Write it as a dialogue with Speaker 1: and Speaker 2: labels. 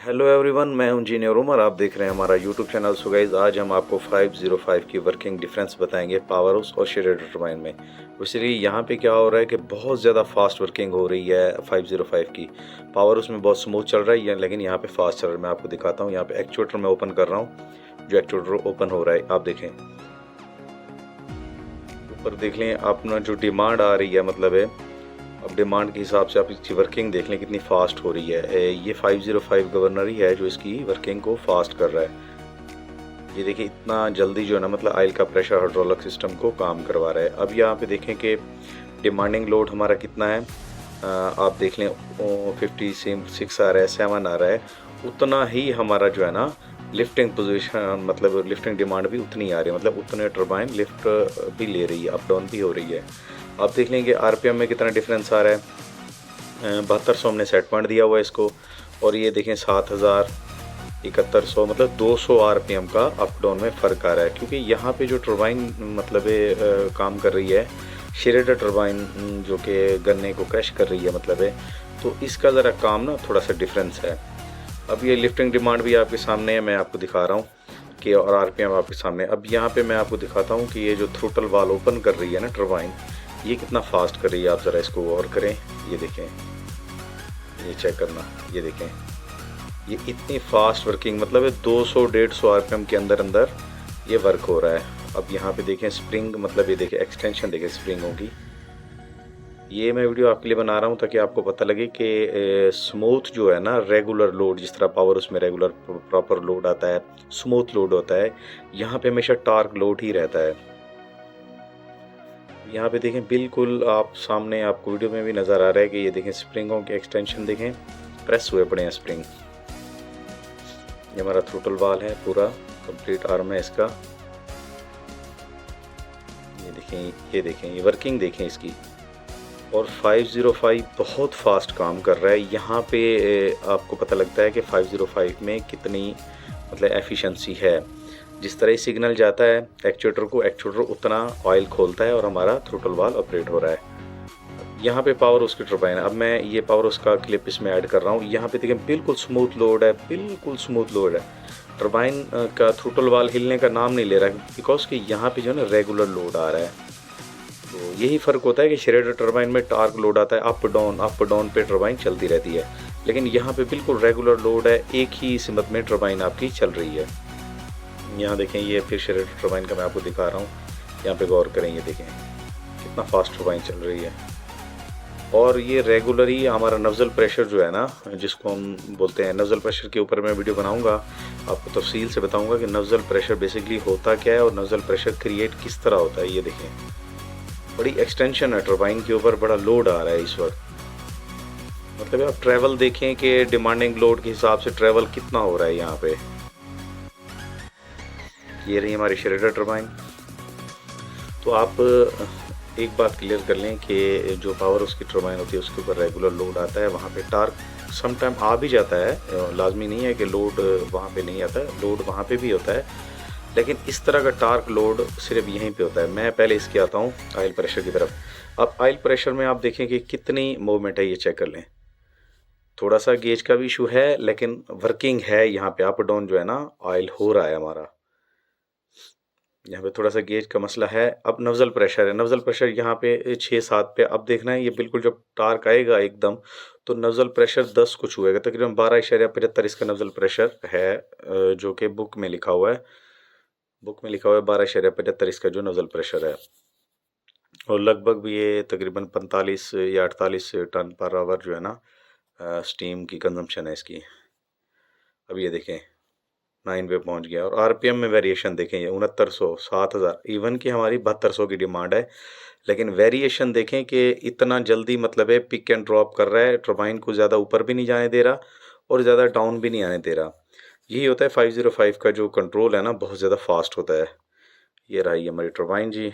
Speaker 1: Hello everyone, मैं हूं engineer Umar. आप देख रहे हैं हमारा यूट्यूब चैनल। सो गाइस, आज हम आपको 505 की वर्किंग डिफरेंस बताएंगे पावर हाउस और शेडेड टरबाइन में। बेसिकली यहाँ पे क्या हो रहा है कि बहुत ज़्यादा फास्ट वर्किंग हो रही है 505 की। पावर हाउस में बहुत स्मूथ चल रहा है, लेकिन यहाँ पे फास्ट चल रहा है। मैं आपको दिखाता हूँ। यहाँ पे एक्चुएटर मैं ओपन कर रहा हूँ। जो एक्चुएटर ओपन हो रहा है, आप देखें ऊपर देख लें। अपना जो डिमांड आ रही है, मतलब है अब डिमांड के हिसाब से आप इसकी वर्किंग देख लें कितनी फास्ट हो रही है। ये 505 गवर्नर ही है जो इसकी वर्किंग को फास्ट कर रहा है। ये देखिए इतना जल्दी जो है ना, मतलब ऑयल का प्रेशर हाइड्रोलिक सिस्टम को काम करवा रहा है। अब यहाँ पे देखें कि डिमांडिंग लोड हमारा कितना है। आप देख लें 56 आ रहा है, 7 आ रहा है। उतना ही हमारा जो है ना लिफ्टिंग पोजीशन, मतलब लिफ्टिंग डिमांड भी उतनी आ रही है, मतलब उतने टरबाइन लिफ्ट भी ले रही है, अप डाउन भी हो रही है। आप देख लेंगे आरपीएम में कितना डिफरेंस आ रहा है। 7200 हमने सेट पॉइंट दिया हुआ है इसको, और ये देखें 7000, 7100, मतलब 200 आरपीएम का अप डाउन में फ़र्क आ रहा है। क्योंकि यहाँ पे जो टरबाइन मतलब काम कर रही है, शेडेड टरबाइन जो कि गन्ने को क्रश कर रही है, मतलब है, तो इसका ज़रा काम ना थोड़ा सा डिफरेंस है। अब ये लिफ्टिंग डिमांड भी आपके सामने है, मैं आपको दिखा रहा हूँ कि, और आरपीएम आपके सामने। अब यहाँ पे मैं आपको दिखाता हूँ कि ये जो थ्रोटल वाल ओपन कर रही है ना टरबाइन, ये कितना फास्ट कर रही है। आप ज़रा इसको गौर करें, ये देखें, ये चेक करना, ये देखें, ये इतनी फास्ट वर्किंग, मतलब है 200-150 आरपीएम के अंदर अंदर ये वर्क हो रहा है। अब यहाँ पे देखें स्प्रिंग, मतलब ये देखें एक्सटेंशन, देखें स्प्रिंगों की। ये मैं वीडियो आपके लिए बना रहा हूँ ताकि आपको पता लगे कि स्मूथ जो है ना, रेगुलर लोड, जिस तरह पावर उसमें रेगुलर प्रॉपर लोड आता है, स्मूथ लोड होता है, यहाँ पे हमेशा टार्क लोड ही रहता है। यहाँ पे देखें बिल्कुल आप सामने, आपको वीडियो में भी नज़र आ रहा है कि ये देखें स्प्रिंगों के एक्सटेंशन देखें, प्रेस हुए पड़े हैं स्प्रिंग। ये हमारा थ्रोटल वाल है, पूरा कंप्लीट आर्म है इसका। ये देखें, ये देखें, ये वर्किंग देखें इसकी। और 505 बहुत फास्ट काम कर रहा है। यहाँ पे आपको पता लगता है कि 505 में कितनी मतलब एफिशिएंसी है। जिस तरह सिग्नल जाता है एक्चुएटर को, एक्चुएटर उतना ऑयल खोलता है और हमारा थ्रोटल वाल ऑपरेट हो रहा है। यहाँ पे पावर उसकी टरबाइन, अब मैं ये पावर उसका क्लिप इसमें ऐड कर रहा हूँ। यहाँ पे देखें बिल्कुल स्मूथ लोड है, बिल्कुल स्मूथ लोड है। टरबाइन का थ्रोटल वाल हिलने का नाम नहीं ले रहा है, बिकॉज कि यहाँ पे जो है ना रेगुलर लोड आ रहा है। तो यही फ़र्क होता है कि शेडेड टरबाइन में टार्क लोड आता है, अप डाउन पे टरबाइन चलती रहती है, लेकिन यहाँ पे बिल्कुल रेगुलर लोड है, एक ही सिमत में टरबाइन आपकी चल रही है। यहाँ देखें, ये फिर शेडेड टरबाइन का मैं आपको दिखा रहा हूँ। यहाँ पे गौर करें, ये देखें कितना फास्ट टरबाइन चल रही है। और ये रेगुलर ही हमारा नवज़ल प्रेशर जो है ना, जिसको हम बोलते हैं नवज़ल प्रेशर, के ऊपर मैं वीडियो बनाऊंगा, आपको तफसील से बताऊंगा कि नवज़ल प्रेशर बेसिकली होता क्या है और नवज़ल प्रेशर क्रिएट किस तरह होता है। ये देखें बड़ी एक्सटेंशन है टरबाइन के ऊपर, बड़ा लोड आ रहा है इस वक्त। मतलब आप ट्रैवल देखें कि डिमांडिंग लोड के हिसाब से ट्रैवल कितना हो रहा है यहाँ पे। ये रही हमारी शेडेड टरबाइन। तो आप एक बात क्लियर कर लें कि जो पावर उसकी टरबाइन होती है उसके ऊपर रेगुलर लोड आता है। वहाँ पे टार्क समटाइम आ भी जाता है, लाजमी नहीं है कि लोड वहाँ पे नहीं आता है, लोड वहाँ पे भी होता है, लेकिन इस तरह का टार्क लोड सिर्फ यहीं पे होता है। मैं पहले इसके आता हूँ ऑयल प्रेशर की तरफ। अब ऑयल प्रेशर में आप देखें कि कितनी मूवमेंट है, ये चेक कर लें। थोड़ा सा गेज का भी इशू है, लेकिन वर्किंग है। यहाँ पे अप डाउन जो है ना ऑयल हो रहा है हमारा। यहाँ पे थोड़ा सा गेज का मसला है। अब नवज़ल प्रेशर है, नवज़ल प्रेशर यहाँ पे 6-7 पे। अब देखना है ये बिल्कुल जब टार्क आएगा एकदम, तो नवज़ल प्रेशर 10 कुछ हुएगा, तकरीबन 12.75 इसका नवज़ल प्रेशर है, जो कि बुक में लिखा हुआ है। बुक में लिखा हुआ है 12.75 इसका जो नवज़ल प्रेशर है। और लगभग भी ये तकरीबन 45 या 48 टन पर आवर जो है ना स्टीम की कंजम्पशन है इसकी। अब ये देखें 9 पे पहुंच गया। और आरपीएम में वेरिएशन देखें, ये 6900, 7000, इवन की हमारी 7200 की डिमांड है, लेकिन वेरिएशन देखें कि इतना जल्दी, मतलब है पिक एंड ड्रॉप कर रहा है, टरबाइन को ज़्यादा ऊपर भी नहीं जाने दे रहा और ज़्यादा डाउन भी नहीं आने दे रहा। यही होता है 505 का जो कंट्रोल है ना, बहुत ज़्यादा फास्ट होता है। ये रही हमारी टरबाइन जी।